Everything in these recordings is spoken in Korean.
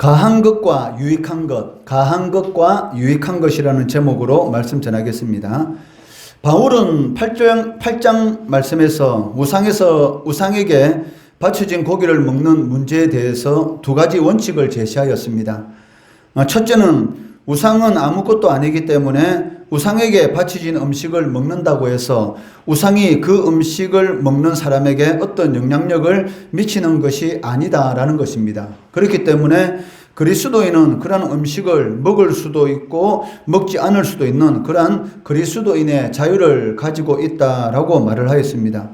가한 것과 유익한 것, 가한 것과 유익한 것이라는 제목으로 말씀 전하겠습니다. 바울은 8장 말씀에서 우상에게 바쳐진 고기를 먹는 문제에 대해서 두 가지 원칙을 제시하였습니다. 첫째는 우상은 아무것도 아니기 때문에 우상에게 바쳐진 음식을 먹는다고 해서 우상이 그 음식을 먹는 사람에게 어떤 영향력을 미치는 것이 아니다라는 것입니다. 그렇기 때문에 그리스도인은 그러한 음식을 먹을 수도 있고 먹지 않을 수도 있는 그러한 그리스도인의 자유를 가지고 있다라고 말을 하였습니다.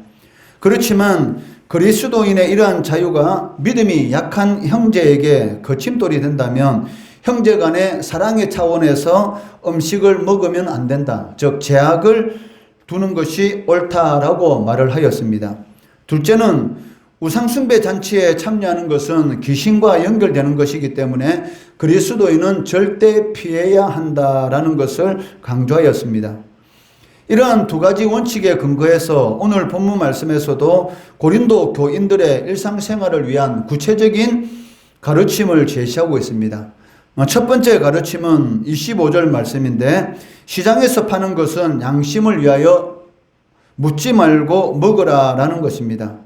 그렇지만 그리스도인의 이러한 자유가 믿음이 약한 형제에게 거침돌이 된다면 형제 간의 사랑의 차원에서 음식을 먹으면 안 된다. 즉 제약을 두는 것이 옳다라고 말을 하였습니다. 둘째는 우상숭배 잔치에 참여하는 것은 귀신과 연결되는 것이기 때문에 그리스도인은 절대 피해야 한다라는 것을 강조하였습니다. 이러한 두 가지 원칙에 근거해서 오늘 본문 말씀에서도 고린도 교인들의 일상생활을 위한 구체적인 가르침을 제시하고 있습니다. 첫 번째 가르침은 25절 말씀인데, 시장에서 파는 것은 양심을 위하여 묻지 말고 먹으라 라는 것입니다.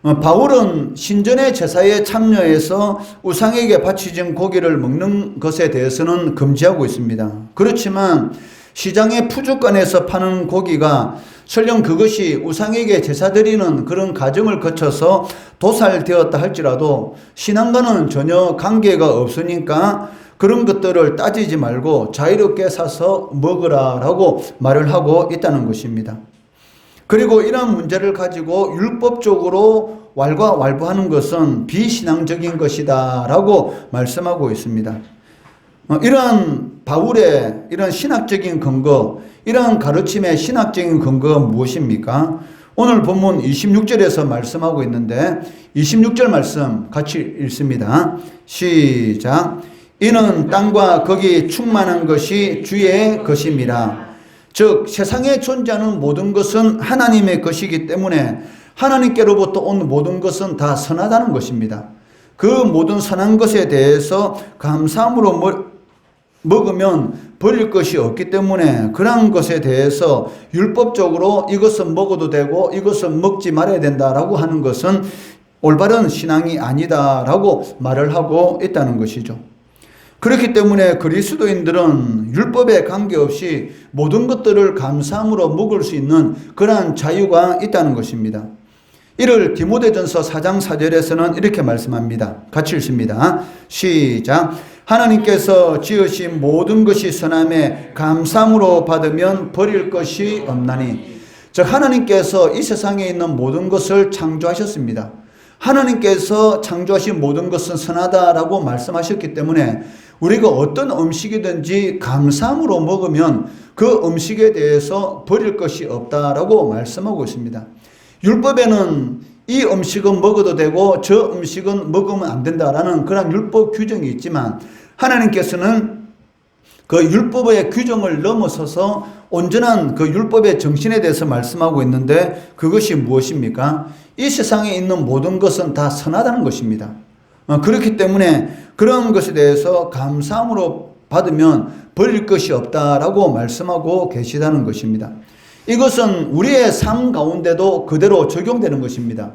바울은 신전의 제사에 참여해서 우상에게 바쳐진 고기를 먹는 것에 대해서는 금지하고 있습니다. 그렇지만 시장의 푸주간에서 파는 고기가 설령 그것이 우상에게 제사 드리는 그런 과정을 거쳐서 도살되었다 할지라도 신앙과는 전혀 관계가 없으니까 그런 것들을 따지지 말고 자유롭게 사서 먹으라라고 말을 하고 있다는 것입니다. 그리고 이러한 문제를 가지고 율법적으로 왈가왈부하는 것은 비신앙적인 것이다 라고 말씀하고 있습니다. 이러한 바울의 이런 신학적인 근거, 이러한 가르침의 신학적인 근거가 무엇입니까? 오늘 본문 26절에서 말씀하고 있는데 26절 말씀 같이 읽습니다. 시작. 이는 땅과 거기 충만한 것이 주의 것임이라. 즉 세상에 존재하는 모든 것은 하나님의 것이기 때문에 하나님께로부터 온 모든 것은 다 선하다는 것입니다. 그 모든 선한 것에 대해서 감사함으로 먹으면 버릴 것이 없기 때문에 그러한 것에 대해서 율법적으로 이것은 먹어도 되고 이것은 먹지 말아야 된다라고 하는 것은 올바른 신앙이 아니다라고 말을 하고 있다는 것이죠. 그렇기 때문에 그리스도인들은 율법에 관계없이 모든 것들을 감사함으로 먹을 수 있는 그러한 자유가 있다는 것입니다. 이를 디모데전서 4장 4절에서는 이렇게 말씀합니다. 같이 읽습니다. 시작. 하나님께서 지으신 모든 것이 선함에 감사함으로 받으면 버릴 것이 없나니. 즉 하나님께서 이 세상에 있는 모든 것을 창조하셨습니다. 하나님께서 창조하신 모든 것은 선하다라고 말씀하셨기 때문에 우리가 어떤 음식이든지 감사함으로 먹으면 그 음식에 대해서 버릴 것이 없다라고 말씀하고 있습니다. 율법에는 이 음식은 먹어도 되고 저 음식은 먹으면 안 된다라는 그런 율법 규정이 있지만 하나님께서는 그 율법의 규정을 넘어서서 온전한 그 율법의 정신에 대해서 말씀하고 있는데 그것이 무엇입니까? 이 세상에 있는 모든 것은 다 선하다는 것입니다. 그렇기 때문에 그런 것에 대해서 감사함으로 받으면 버릴 것이 없다라고 말씀하고 계시다는 것입니다. 이것은 우리의 삶 가운데도 그대로 적용되는 것입니다.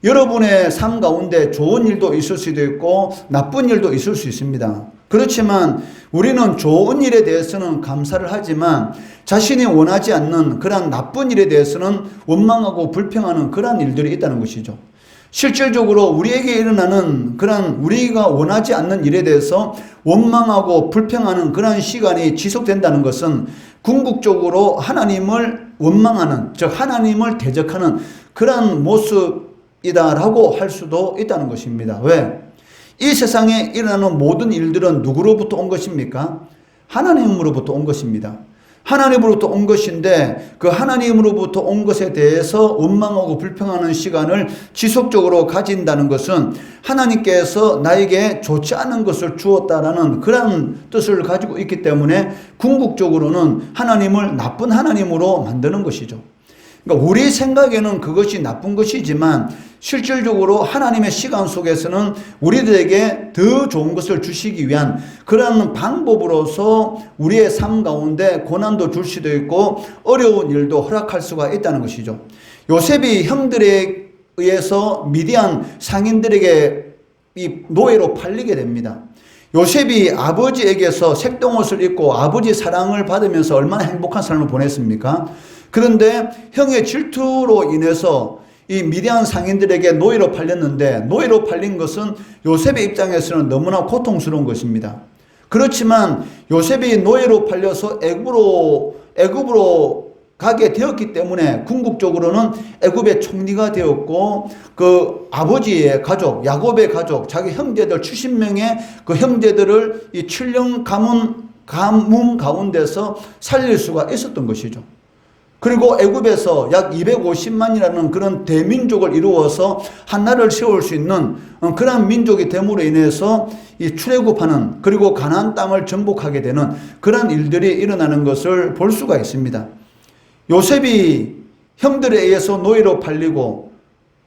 여러분의 삶 가운데 좋은 일도 있을 수도 있고 나쁜 일도 있을 수 있습니다. 그렇지만 우리는 좋은 일에 대해서는 감사를 하지만 자신이 원하지 않는 그런 나쁜 일에 대해서는 원망하고 불평하는 그런 일들이 있다는 것이죠. 실질적으로 우리에게 일어나는 그런 우리가 원하지 않는 일에 대해서 원망하고 불평하는 그런 시간이 지속된다는 것은 궁극적으로 하나님을 원망하는, 즉 하나님을 대적하는 그런 모습이다라고 할 수도 있다는 것입니다. 왜? 이 세상에 일어나는 모든 일들은 누구로부터 온 것입니까? 하나님으로부터 온 것입니다. 하나님으로부터 온 것인데 그 하나님으로부터 온 것에 대해서 원망하고 불평하는 시간을 지속적으로 가진다는 것은 하나님께서 나에게 좋지 않은 것을 주었다라는 그런 뜻을 가지고 있기 때문에 궁극적으로는 하나님을 나쁜 하나님으로 만드는 것이죠. 그러니까 우리 생각에는 그것이 나쁜 것이지만 실질적으로 하나님의 시간 속에서는 우리들에게 더 좋은 것을 주시기 위한 그런 방법으로서 우리의 삶 가운데 고난도 줄 수도 있고 어려운 일도 허락할 수가 있다는 것이죠. 요셉이 형들에 의해서 미디안 상인들에게 이 노예로 팔리게 됩니다. 요셉이 아버지에게서 색동옷을 입고 아버지 사랑을 받으면서 얼마나 행복한 삶을 보냈습니까? 그런데 형의 질투로 인해서 이 미디안 상인들에게 노예로 팔렸는데 노예로 팔린 것은 요셉의 입장에서는 너무나 고통스러운 것입니다. 그렇지만 요셉이 노예로 팔려서 애굽으로 가게 되었기 때문에 궁극적으로는 애굽의 총리가 되었고 그 아버지의 가족, 야곱의 가족, 자기 형제들 70명의 그 형제들을 이 7년 가뭄 가운데서 살릴 수가 있었던 것이죠. 그리고 애굽에서 약 250만이라는 그런 대민족을 이루어서 한나라를 세울 수 있는 그러한 민족이 됨으로 인해서 이 출애굽하는 그리고 가나안 땅을 정복하게 되는 그런 일들이 일어나는 것을 볼 수가 있습니다. 요셉이 형들에 의해서 노예로 팔리고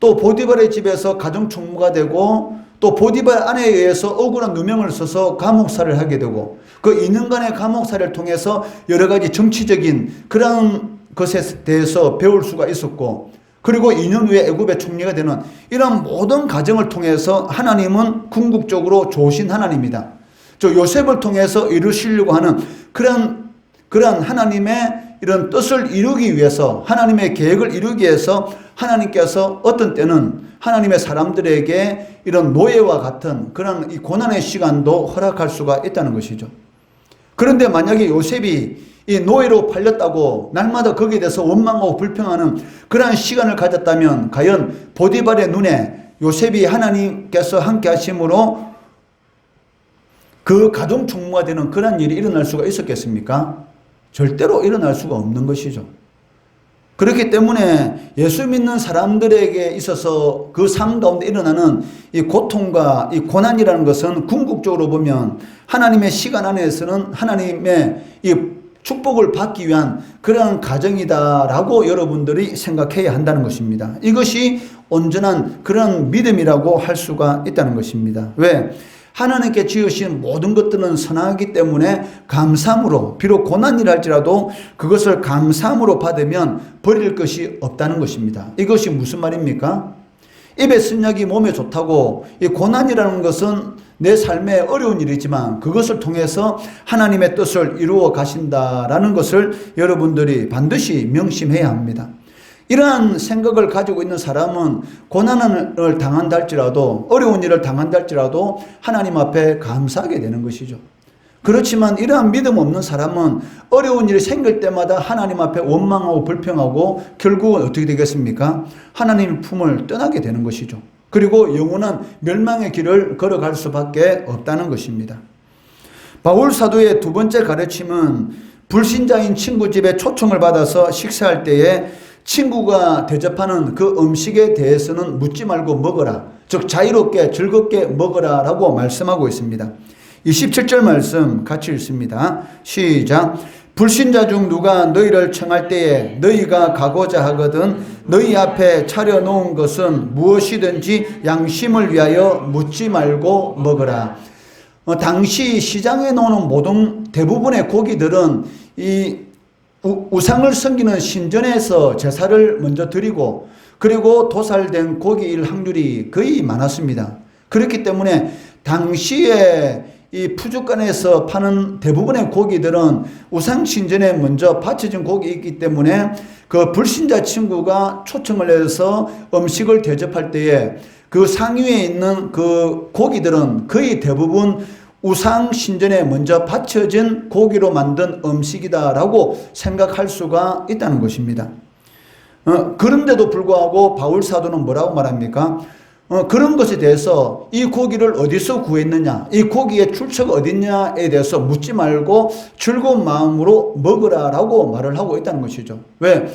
또 보디발의 집에서 가정총무가 되고 또 보디발 아내에 의해서 억울한 누명을 써서 감옥살이를 하게 되고 그 2년간의 감옥살이를 통해서 여러 가지 정치적인 그런 것에 대해서 배울 수가 있었고 그리고 2년 후에 애굽의 총리가 되는 이런 모든 과정을 통해서 하나님은 궁극적으로 좋으신 하나님이다. 저 요셉을 통해서 이루시려고 하는 그런 하나님의 이런 뜻을 이루기 위해서 하나님의 계획을 이루기 위해서 하나님께서 어떤 때는 하나님의 사람들에게 이런 노예와 같은 그런 이 고난의 시간도 허락할 수가 있다는 것이죠. 그런데 만약에 요셉이 이 노예로 팔렸다고 날마다 거기에 대해서 원망하고 불평하는 그러한 시간을 가졌다면 과연 보디발의 눈에 요셉이 하나님께서 함께 하심으로 그 가정 총무가 되는 그런 일이 일어날 수가 있었겠습니까? 절대로 일어날 수가 없는 것이죠. 그렇기 때문에 예수 믿는 사람들에게 있어서 그 삶 가운데 일어나는 이 고통과 이 고난이라는 것은 궁극적으로 보면 하나님의 시간 안에서는 하나님의 이 축복을 받기 위한 그런 과정이다라고 여러분들이 생각해야 한다는 것입니다. 이것이 온전한 그런 믿음이라고 할 수가 있다는 것입니다. 왜? 하나님께 지으신 모든 것들은 선하기 때문에 감사함으로 비록 고난이라 할지라도 그것을 감사함으로 받으면 버릴 것이 없다는 것입니다. 이것이 무슨 말입니까? 입에 쓴 약이 몸에 좋다고 이 고난이라는 것은 내 삶에 어려운 일이지만 그것을 통해서 하나님의 뜻을 이루어 가신다라는 것을 여러분들이 반드시 명심해야 합니다. 이러한 생각을 가지고 있는 사람은 고난을 당한다 할지라도 어려운 일을 당한다 할지라도 하나님 앞에 감사하게 되는 것이죠. 그렇지만 이러한 믿음 없는 사람은 어려운 일이 생길 때마다 하나님 앞에 원망하고 불평하고 결국은 어떻게 되겠습니까? 하나님의 품을 떠나게 되는 것이죠. 그리고 영원한 멸망의 길을 걸어갈 수밖에 없다는 것입니다. 바울 사도의 두 번째 가르침은 불신자인 친구 집에 초청을 받아서 식사할 때에 친구가 대접하는 그 음식에 대해서는 묻지 말고 먹어라. 즉 자유롭게 즐겁게 먹어라 라고 말씀하고 있습니다. 27절 말씀 같이 읽습니다. 시작. 불신자 중 누가 너희를 청할 때에 너희가 가고자 하거든 너희 앞에 차려놓은 것은 무엇이든지 양심을 위하여 묻지 말고 먹어라. 당시 시장에 놓는 모든 대부분의 고기들은 이 우상을 섬기는 신전에서 제사를 먼저 드리고 그리고 도살된 고기일 확률이 거의 많았습니다. 그렇기 때문에 당시에 이 푸주간에서 파는 대부분의 고기들은 우상 신전에 먼저 바쳐진 고기이기 때문에 그 불신자 친구가 초청을 해서 음식을 대접할 때에 그 상위에 있는 그 고기들은 거의 대부분 우상 신전에 먼저 바쳐진 고기로 만든 음식이다라고 생각할 수가 있다는 것입니다. 그런데도 불구하고 바울 사도는 뭐라고 말합니까? 그런 것에 대해서 이 고기를 어디서 구했느냐, 이 고기의 출처가 어딨냐에 대해서 묻지 말고 즐거운 마음으로 먹으라라고 말을 하고 있다는 것이죠. 왜?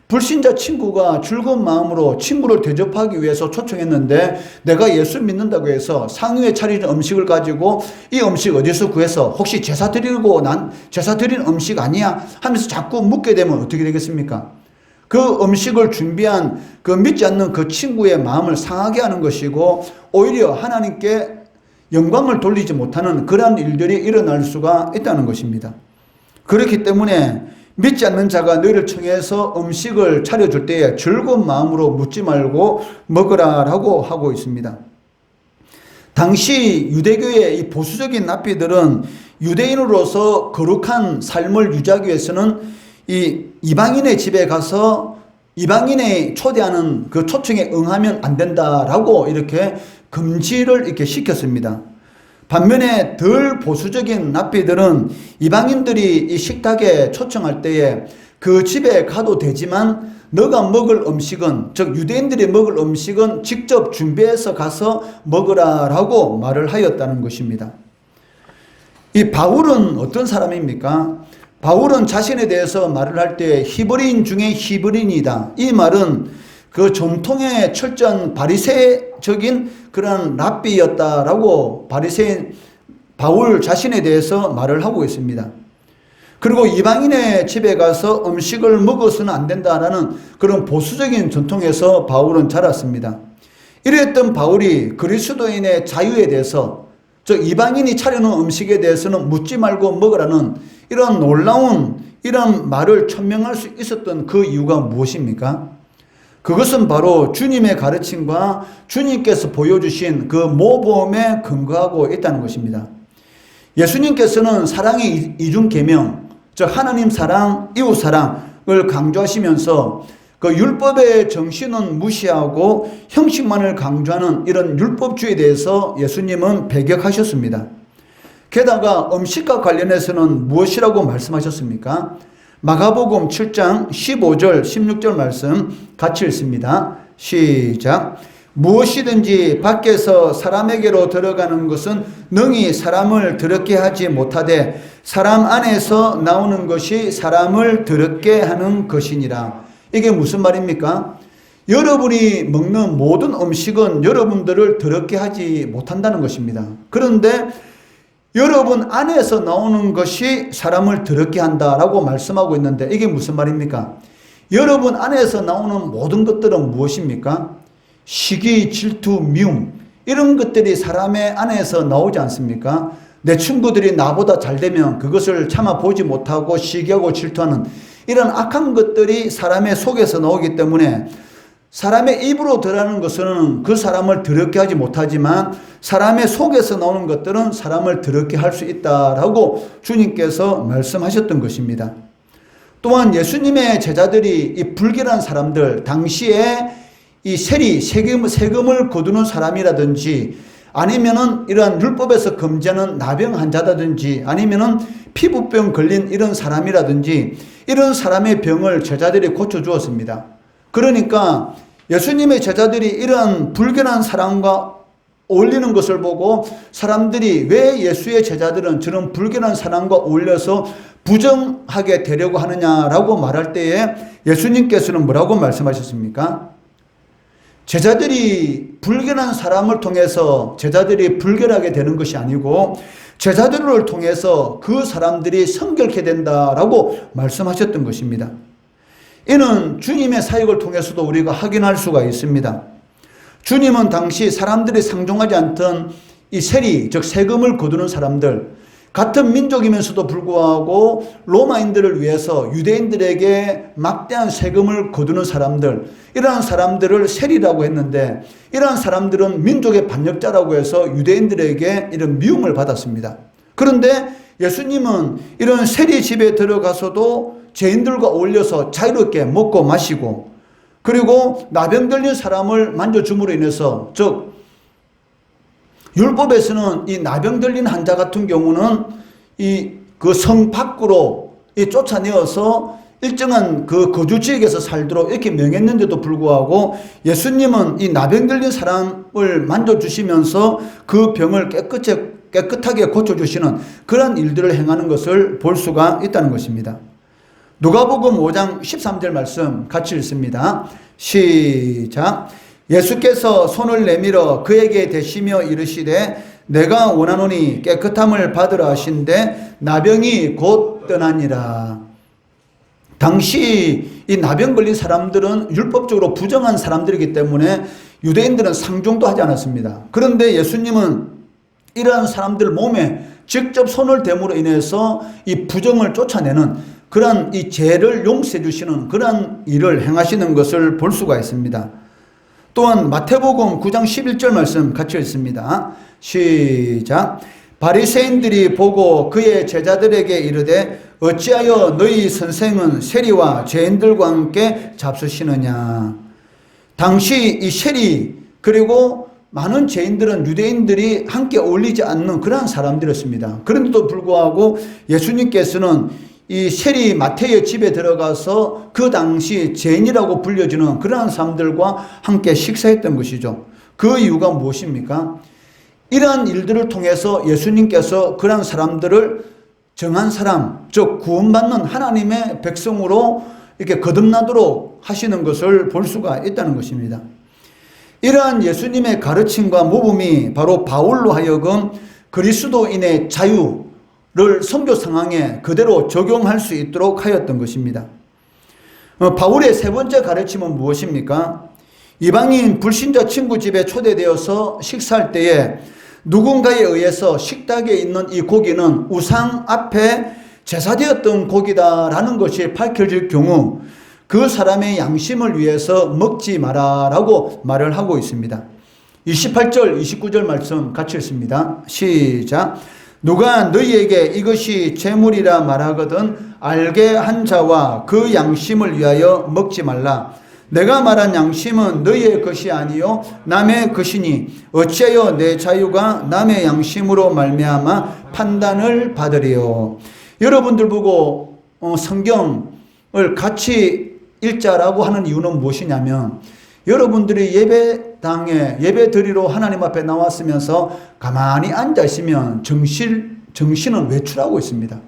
불신자 친구가 즐거운 마음으로 친구를 대접하기 위해서 초청했는데 내가 예수 믿는다고 해서 상위에 차리는 음식을 가지고 이 음식 어디서 구해서 혹시 제사 드리고 난 제사 드린 음식 아니야 하면서 자꾸 묻게 되면 어떻게 되겠습니까? 그 음식을 준비한 그 믿지 않는 그 친구의 마음을 상하게 하는 것이고, 오히려 하나님께 영광을 돌리지 못하는 그러한 일들이 일어날 수가 있다는 것입니다. 그렇기 때문에 믿지 않는 자가 너희를 청해서 음식을 차려줄 때에 즐거운 마음으로 묻지 말고 먹으라라고 하고 있습니다. 당시 유대교의 이 보수적인 납비들은 유대인으로서 거룩한 삶을 유지하기 위해서는 이 이방인의 집에 가서 이방인의 초대하는 그 초청에 응하면 안 된다라고 이렇게 금지를 이렇게 시켰습니다. 반면에 덜 보수적인 납비들은 이방인들이 이 식탁에 초청할 때에 그 집에 가도 되지만 너가 먹을 음식은, 즉 유대인들이 먹을 음식은 직접 준비해서 가서 먹으라라고 말을 하였다는 것입니다. 이 바울은 어떤 사람입니까? 바울은 자신에 대해서 말을 할 때 히브리인 중에 히브리인이다. 이 말은 그 전통의 철저한 바리새적인 그런 랍비였다라고 바리새인 바울 자신에 대해서 말을 하고 있습니다. 그리고 이방인의 집에 가서 음식을 먹어서는 안 된다라는 그런 보수적인 전통에서 바울은 자랐습니다. 이랬던 바울이 그리스도인의 자유에 대해서, 즉 이방인이 차려놓은 음식에 대해서는 묻지 말고 먹으라는 이런 놀라운 이런 말을 천명할 수 있었던 그 이유가 무엇입니까? 그것은 바로 주님의 가르침과 주님께서 보여주신 그 모범에 근거하고 있다는 것입니다. 예수님께서는 사랑의 이중계명, 즉 하나님 사랑, 이웃 사랑을 강조하시면서 그 율법의 정신은 무시하고 형식만을 강조하는 이런 율법주의에 대해서 예수님은 배격하셨습니다. 게다가 음식과 관련해서는 무엇이라고 말씀하셨습니까? 마가복음 7장 15절 16절 말씀 같이 읽습니다. 시작. 무엇이든지 밖에서 사람에게로 들어가는 것은 능히 사람을 더럽게 하지 못하되 사람 안에서 나오는 것이 사람을 더럽게 하는 것이니라. 이게 무슨 말입니까? 여러분이 먹는 모든 음식은 여러분들을 더럽게 하지 못한다는 것입니다. 그런데 여러분 안에서 나오는 것이 사람을 더럽게 한다라고 말씀하고 있는데 이게 무슨 말입니까? 여러분 안에서 나오는 모든 것들은 무엇입니까? 시기, 질투, 미움, 이런 것들이 사람의 안에서 나오지 않습니까? 내 친구들이 나보다 잘 되면 그것을 참아 보지 못하고 시기하고 질투하는 이런 악한 것들이 사람의 속에서 나오기 때문에 사람의 입으로 들어가는 것은 그 사람을 더럽게 하지 못하지만 사람의 속에서 나오는 것들은 사람을 더럽게 할 수 있다라고 주님께서 말씀하셨던 것입니다. 또한 예수님의 제자들이 이 불결한 사람들, 당시에 이 세금을 거두는 사람이라든지 아니면은 이러한 율법에서 금지하는 나병 환자라든지 아니면은 피부병 걸린 이런 사람이라든지 이런 사람의 병을 제자들이 고쳐주었습니다. 그러니까 예수님의 제자들이 이러한 불결한 사람과 어울리는 것을 보고 사람들이 왜 예수의 제자들은 저런 불결한 사람과 어울려서 부정하게 되려고 하느냐라고 말할 때에 예수님께서는 뭐라고 말씀하셨습니까? 제자들이 불결한 사람을 통해서 제자들이 불결하게 되는 것이 아니고 제자들을 통해서 그 사람들이 성결케 된다라고 말씀하셨던 것입니다. 이는 주님의 사역을 통해서도 우리가 확인할 수가 있습니다. 주님은 당시 사람들이 상종하지 않던 이 세리, 즉 세금을 거두는 사람들, 같은 민족이면서도 불구하고 로마인들을 위해서 유대인들에게 막대한 세금을 거두는 사람들, 이러한 사람들을 세리라고 했는데 이러한 사람들은 민족의 반역자라고 해서 유대인들에게 이런 미움을 받았습니다. 그런데 예수님은 이런 세리 집에 들어가서도 죄인들과 어울려서 자유롭게 먹고 마시고 그리고 나병 들린 사람을 만져줌으로 인해서, 즉 율법에서는 이 나병 들린 환자 같은 경우는 그 성 밖으로 쫓아내어서 일정한 그 거주 지역에서 살도록 이렇게 명했는데도 불구하고 예수님은 이 나병 들린 사람을 만져주시면서 그 병을 깨끗하게 고쳐주시는 그런 일들을 행하는 것을 볼 수가 있다는 것입니다. 누가복음 5장 13절 말씀 같이 읽습니다. 시작. 예수께서 손을 내밀어 그에게 대시며 이르시되 내가 원하노니 깨끗함을 받으라 하신데 나병이 곧 떠나니라. 당시 이 나병 걸린 사람들은 율법적으로 부정한 사람들이기 때문에 유대인들은 상종도 하지 않았습니다. 그런데 예수님은 이러한 사람들 몸에 직접 손을 댐으로 인해서 이 부정을 쫓아내는 그러한 이 죄를 용서해 주시는 그러한 일을 행하시는 것을 볼 수가 있습니다. 또한 마태복음 9장 11절 말씀 같이 읽습니다. 시작. 바리새인들이 보고 그의 제자들에게 이르되 어찌하여 너희 선생은 세리와 죄인들과 함께 잡수시느냐. 당시 이 세리 그리고 많은 죄인들은 유대인들이 함께 어울리지 않는 그러한 사람들이었습니다. 그런데도 불구하고 예수님께서는 이 세리 마태의 집에 들어가서 그 당시 죄인이라고 불려지는 그러한 사람들과 함께 식사했던 것이죠. 그 이유가 무엇입니까? 이러한 일들을 통해서 예수님께서 그러한 사람들을 정한 사람, 즉 구원받는 하나님의 백성으로 이렇게 거듭나도록 하시는 것을 볼 수가 있다는 것입니다. 이러한 예수님의 가르침과 모범이 바로 바울로 하여금 그리스도인의 자유를 선교 상황에 그대로 적용할 수 있도록 하였던 것입니다. 바울의 세 번째 가르침은 무엇입니까? 이방인 불신자 친구 집에 초대되어서 식사할 때에 누군가에 의해서 식탁에 있는 이 고기는 우상 앞에 제사되었던 고기다라는 것이 밝혀질 경우 그 사람의 양심을 위해서 먹지 마라라고 말을 하고 있습니다. 28절, 29절 말씀 같이 읽습니다. 시작. 누가 너희에게 이것이 제물이라 말하거든 알게 한 자와 그 양심을 위하여 먹지 말라. 내가 말한 양심은 너희의 것이 아니요 남의 것이니 어찌하여 내 자유가 남의 양심으로 말미암아 판단을 받으리요. 여러분들 보고 성경을 같이 읽자라고 하는 이유는 무엇이냐면 여러분들이 예배당에 예배 드리러 하나님 앞에 나왔으면서 가만히 앉아 있으면 정신은 외출하고 있습니다.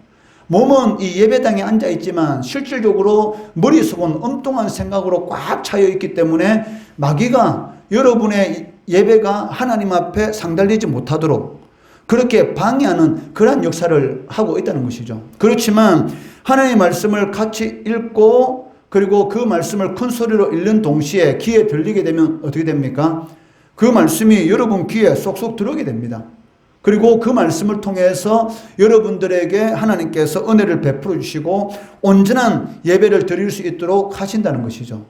몸은 이 예배당에 앉아 있지만 실질적으로 머릿속은 엉뚱한 생각으로 꽉 차여 있기 때문에 마귀가 여러분의 예배가 하나님 앞에 상달되지 못하도록 그렇게 방해하는 그런 역사를 하고 있다는 것이죠. 그렇지만 하나님의 말씀을 같이 읽고 그리고 그 말씀을 큰 소리로 읽는 동시에 귀에 들리게 되면 어떻게 됩니까? 그 말씀이 여러분 귀에 쏙쏙 들어오게 됩니다. 그리고 그 말씀을 통해서 여러분들에게 하나님께서 은혜를 베풀어 주시고 온전한 예배를 드릴 수 있도록 하신다는 것이죠.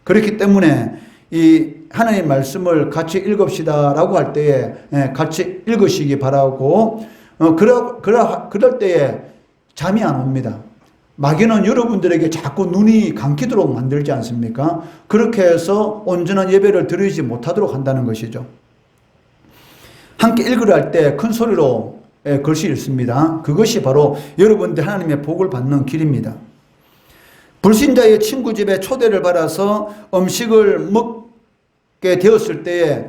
그렇기 때문에 이 하나님의 말씀을 같이 읽읍시다라고 할 때에 같이 읽으시기 바라고 그럴 때에 잠이 안 옵니다. 마귀는 여러분들에게 자꾸 눈이 감기도록 만들지 않습니까? 그렇게 해서 온전한 예배를 드리지 못하도록 한다는 것이죠. 함께 읽으려 할 때 큰 소리로 글씨 읽습니다. 그것이 바로 여러분들 하나님의 복을 받는 길입니다. 불신자의 친구 집에 초대를 받아서 음식을 먹게 되었을 때에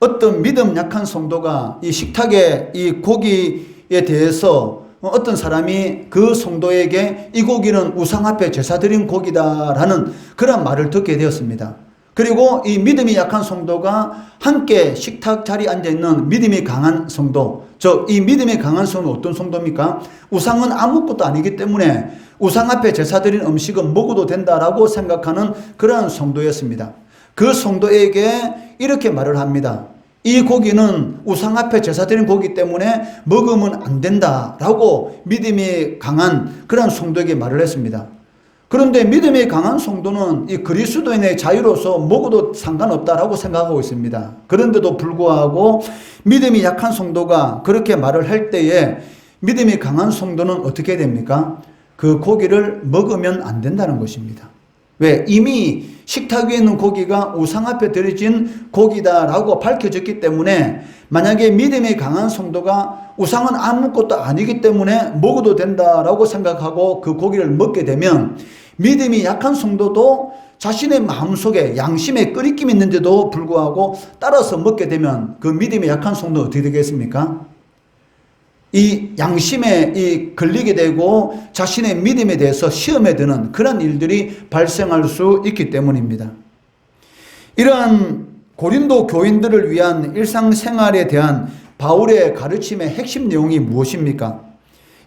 어떤 믿음 약한 성도가 이 식탁에 이 고기에 대해서 어떤 사람이 그 성도에게 이 고기는 우상 앞에 제사 드린 고기다라는 그런 말을 듣게 되었습니다. 그리고 이 믿음이 약한 성도가 함께 식탁 자리에 앉아있는 믿음이 강한 성도, 이 믿음이 강한 성도는 어떤 성도입니까? 우상은 아무것도 아니기 때문에 우상 앞에 제사 드린 음식은 먹어도 된다라고 생각하는 그러한 성도였습니다. 그 성도에게 이렇게 말을 합니다. 이 고기는 우상 앞에 제사 드린 고기 때문에 먹으면 안 된다라고 믿음이 강한 그런 성도에게 말을 했습니다. 그런데 믿음이 강한 성도는 이 그리스도인의 자유로서 먹어도 상관없다라고 생각하고 있습니다. 그런데도 불구하고 믿음이 약한 성도가 그렇게 말을 할 때에 믿음이 강한 성도는 어떻게 됩니까? 그 고기를 먹으면 안 된다는 것입니다. 왜? 이미 식탁 위에 있는 고기가 우상 앞에 드려진 고기다라고 밝혀졌기 때문에 만약에 믿음이 강한 성도가 우상은 아무것도 아니기 때문에 먹어도 된다라고 생각하고 그 고기를 먹게 되면 믿음이 약한 성도도 자신의 마음속에 양심에 끄리낌이 있는데도 불구하고 따라서 먹게 되면 그 믿음이 약한 성도는 어떻게 되겠습니까? 이 양심에 걸리게 되고 자신의 믿음에 대해서 시험에 드는 그런 일들이 발생할 수 있기 때문입니다. 이러한 고린도 교인들을 위한 일상생활에 대한 바울의 가르침의 핵심 내용이 무엇입니까?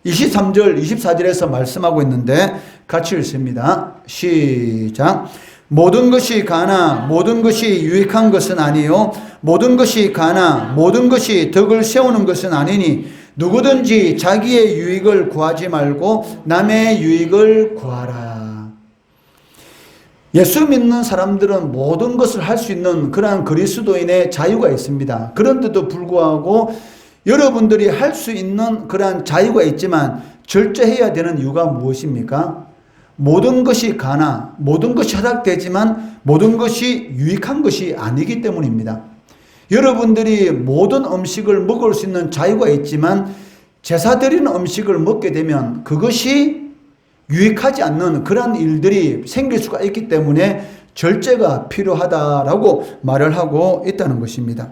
23절, 24절에서 말씀하고 있는데 같이 읽습니다. 시작. 모든 것이 가나 모든 것이 유익한 것은 아니요 모든 것이 가나 모든 것이 덕을 세우는 것은 아니니 누구든지 자기의 유익을 구하지 말고 남의 유익을 구하라. 예수 믿는 사람들은 모든 것을 할 수 있는 그러한 그리스도인의 자유가 있습니다. 그런데도 불구하고 여러분들이 할 수 있는 그러한 자유가 있지만 절제해야 되는 이유가 무엇입니까? 모든 것이 가나 모든 것이 허락되지만 모든 것이 유익한 것이 아니기 때문입니다. 여러분들이 모든 음식을 먹을 수 있는 자유가 있지만 제사 드리는 음식을 먹게 되면 그것이 유익하지 않는 그런 일들이 생길 수가 있기 때문에 절제가 필요하다라고 말을 하고 있다는 것입니다.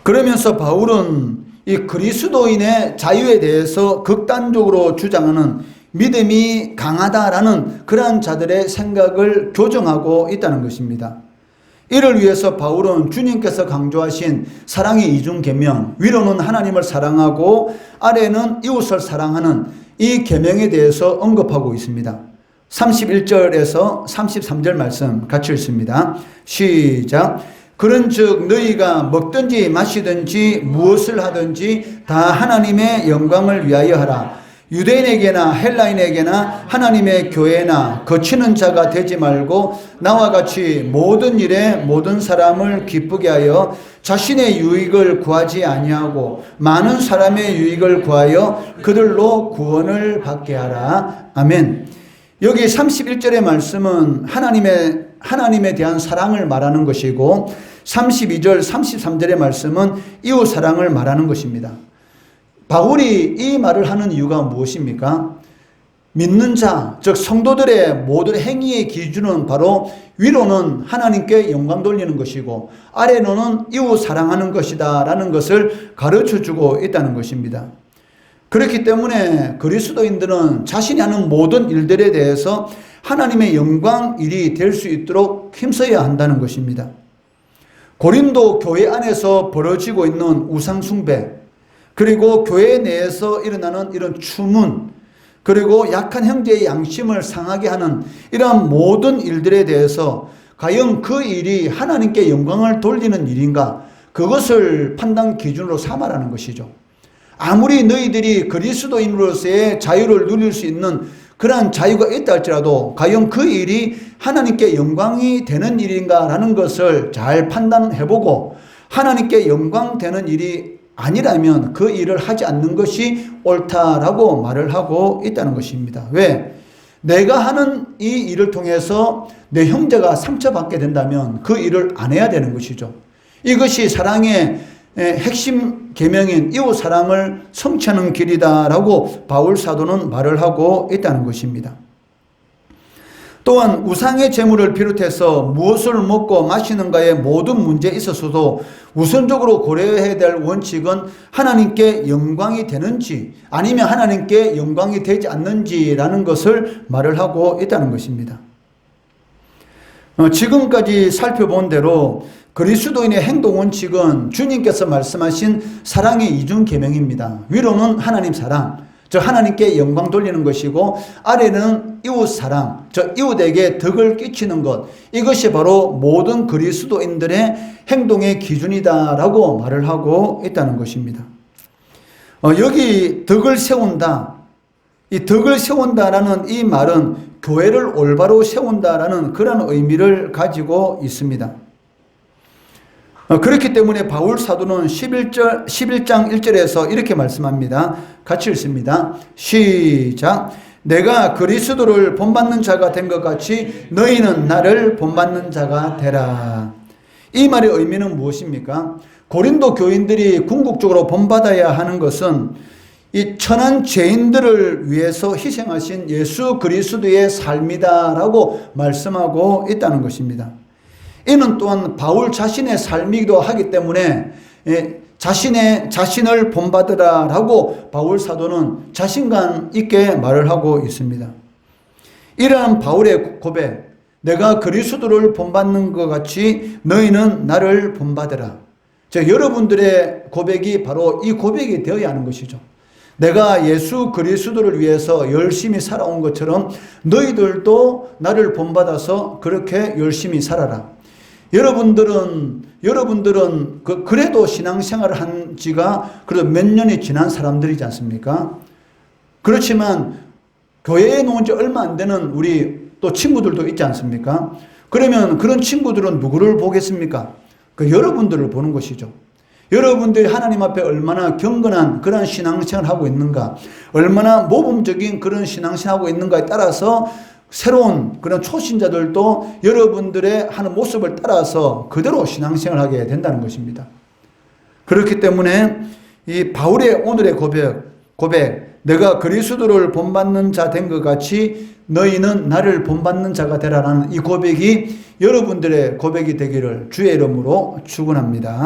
그러면서 바울은 이 그리스도인의 자유에 대해서 극단적으로 주장하는 믿음이 강하다라는 그러한 자들의 생각을 교정하고 있다는 것입니다. 이를 위해서 바울은 주님께서 강조하신 사랑의 이중 계명, 위로는 하나님을 사랑하고 아래는 이웃을 사랑하는 이 계명에 대해서 언급하고 있습니다. 31절에서 33절 말씀 같이 읽습니다. 시작. 그런즉 너희가 먹든지 마시든지 무엇을 하든지 다 하나님의 영광을 위하여 하라. 유대인에게나 헬라인에게나 하나님의 교회나 거치는 자가 되지 말고 나와 같이 모든 일에 모든 사람을 기쁘게 하여 자신의 유익을 구하지 아니하고 많은 사람의 유익을 구하여 그들로 구원을 받게 하라. 아멘. 여기 31절의 말씀은 하나님에 대한 사랑을 말하는 것이고 32절, 33절의 말씀은 이웃 사랑을 말하는 것입니다. 바울이 이 말을 하는 이유가 무엇입니까? 믿는 자, 즉 성도들의 모든 행위의 기준은 바로 위로는 하나님께 영광 돌리는 것이고 아래로는 이웃 사랑하는 것이다 라는 것을 가르쳐주고 있다는 것입니다. 그렇기 때문에 그리스도인들은 자신이 하는 모든 일들에 대해서 하나님의 영광 일이 될 수 있도록 힘써야 한다는 것입니다. 고린도 교회 안에서 벌어지고 있는 우상숭배, 그리고 교회 내에서 일어나는 이런 추문, 그리고 약한 형제의 양심을 상하게 하는 이러한 모든 일들에 대해서 과연 그 일이 하나님께 영광을 돌리는 일인가? 그것을 판단 기준으로 삼아라는 것이죠. 아무리 너희들이 그리스도인으로서의 자유를 누릴 수 있는 그러한 자유가 있다 할지라도 과연 그 일이 하나님께 영광이 되는 일인가라는 것을 잘 판단해보고 하나님께 영광 되는 일이 아니라면 그 일을 하지 않는 것이 옳다라고 말을 하고 있다는 것입니다. 왜? 내가 하는 이 일을 통해서 내 형제가 상처받게 된다면 그 일을 안 해야 되는 것이죠. 이것이 사랑의 핵심 계명인 이웃 사랑을 성취하는 길이다라고 바울 사도는 말을 하고 있다는 것입니다. 또한 우상의 제물을 비롯해서 무엇을 먹고 마시는가의 모든 문제에 있어서도 우선적으로 고려해야 될 원칙은 하나님께 영광이 되는지 아니면 하나님께 영광이 되지 않는지라는 것을 말을 하고 있다는 것입니다. 지금까지 살펴본 대로 그리스도인의 행동 원칙은 주님께서 말씀하신 사랑의 이중 계명입니다. 위로는 하나님 사랑, 즉 하나님께 영광 돌리는 것이고 아래는 이웃 사랑, 즉 이웃에게 덕을 끼치는 것, 이것이 바로 모든 그리스도인들의 행동의 기준이다라고 말을 하고 있다는 것입니다. 여기 덕을 세운다, 이 덕을 세운다라는 이 말은 교회를 올바로 세운다라는 그런 의미를 가지고 있습니다. 그렇기 때문에 바울 사도는 11장 1절에서 이렇게 말씀합니다. 같이 읽습니다. 시작. 내가 그리스도를 본받는 자가 된 것 같이 너희는 나를 본받는 자가 되라. 이 말의 의미는 무엇입니까? 고린도 교인들이 궁극적으로 본받아야 하는 것은 이 천한 죄인들을 위해서 희생하신 예수 그리스도의 삶이다라고 말씀하고 있다는 것입니다. 이는 또한 바울 자신의 삶이기도 하기 때문에 자신을 본받으라라고 바울 사도는 자신감 있게 말을 하고 있습니다. 이러한 바울의 고백, 내가 그리스도를 본받는 것 같이 너희는 나를 본받으라. 즉 여러분들의 고백이 바로 이 고백이 되어야 하는 것이죠. 내가 예수 그리스도를 위해서 열심히 살아온 것처럼 너희들도 나를 본받아서 그렇게 열심히 살아라. 여러분들은 그래도 신앙생활을 한 지가 그래도 몇 년이 지난 사람들이지 않습니까? 그렇지만 교회에 놓은 지 얼마 안 되는 우리 또 친구들도 있지 않습니까? 그러면 그런 친구들은 누구를 보겠습니까? 여러분들을 보는 것이죠. 여러분들이 하나님 앞에 얼마나 경건한 그런 신앙생활을 하고 있는가, 얼마나 모범적인 그런 신앙생활을 하고 있는가에 따라서 새로운 그런 초신자들도 여러분들의 하는 모습을 따라서 그대로 신앙생활을 하게 된다는 것입니다. 그렇기 때문에 이 바울의 오늘의 고백, 내가 그리스도를 본받는 자 된 것 같이 너희는 나를 본받는 자가 되라는 이 고백이 여러분들의 고백이 되기를 주의 이름으로 축원합니다.